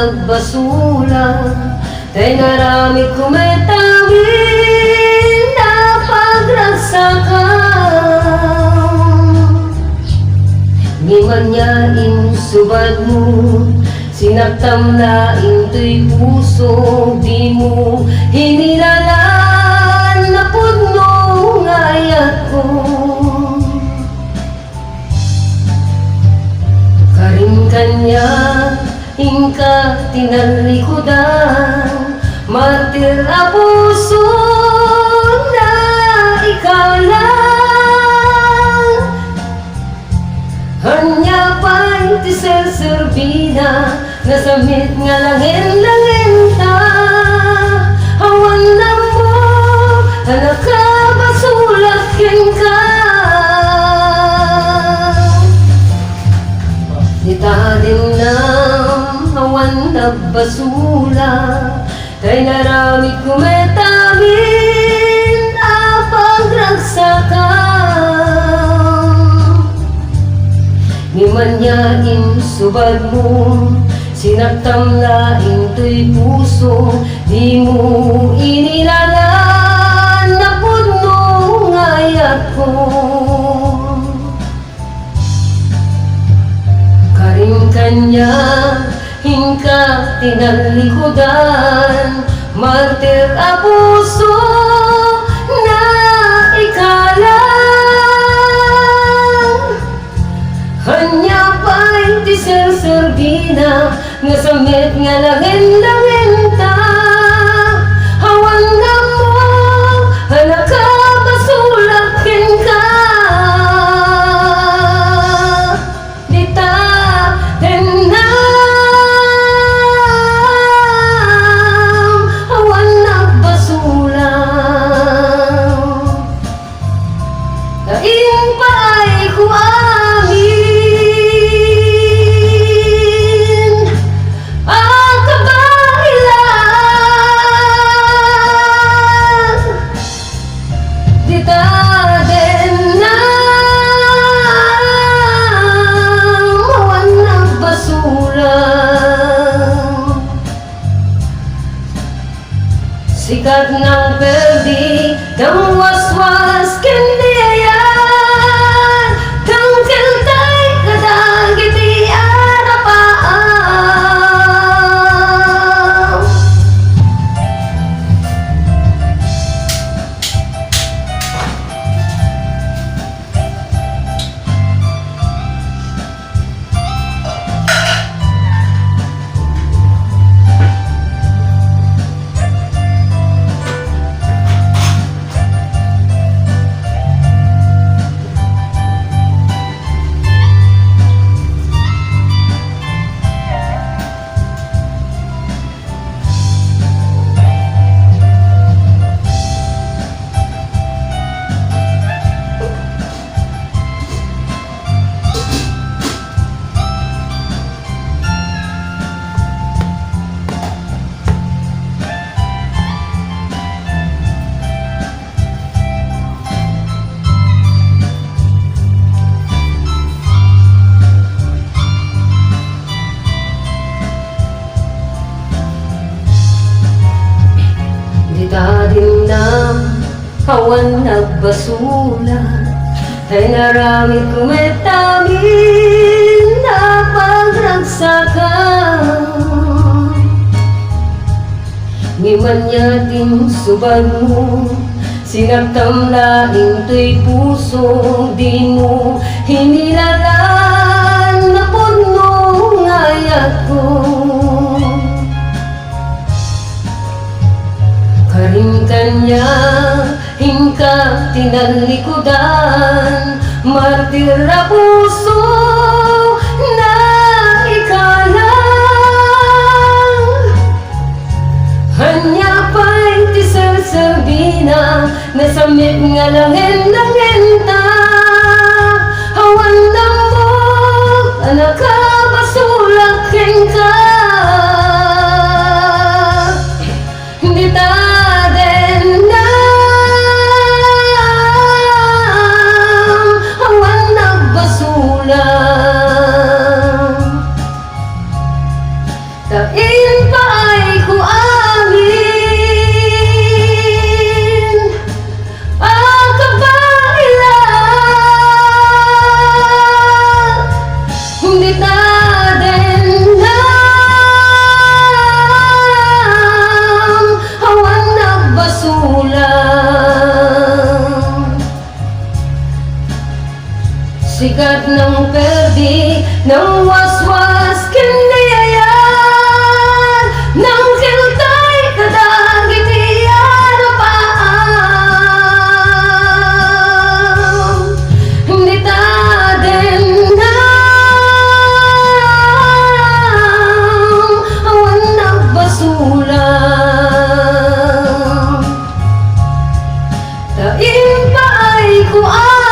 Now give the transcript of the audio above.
nagbasura, kay narami kumetawin na pagragsakan. Ngiman niya insubad mo, sinaktam na into'y puso, di mo hinilalaan na puno ng ayat ko. Karing kanya, hingka tinalikudan, martir a puso na ikaw lang. Hanya pa'y tiserserbina, nasamit nga langin-langin ta. Hawan na mo, anak ka basulakin ka. Nitalim na hawan na basula, kay naramit kumetawin a pagragsakan. Ngiman niya insubad mo, sinaktam na into'y puso, di mo inilalaan na puno ng ayat ko. Karing kanya, hingka tinalikudan, martir a puso na ikalang. Hanya pa'y tiserserbina, nasamit nga langin-langin ta. Hawan na mo, anak ka basulakin ka. Dita denam, hawan na basulang. Kain pa'y kuamin, sikat ng perdi, kang waswas kendiayan, kang kiltay kadagiti arapaan. Ditadim na hawan nagbasula, kay naramit kumetamin na pagragsakan. Ngiman niya tinsubad mo, sinaktam na into'y puso, di mo hinilalaan na puno ng ayat ko. Karing kanya, hingka tinalikudan, martir a puso na ikalang. Hanya pa'y tiserserbina, nasamit nga langin-langin ta. Hawan na mo, anak ka basulakin ka. Hindi ta the Bigat ng perdi, ng waswas kinayayan, ng kiltay kadagitiyan o paam. Hindi ta din na awan nagbasulang. Taim pa ay kuan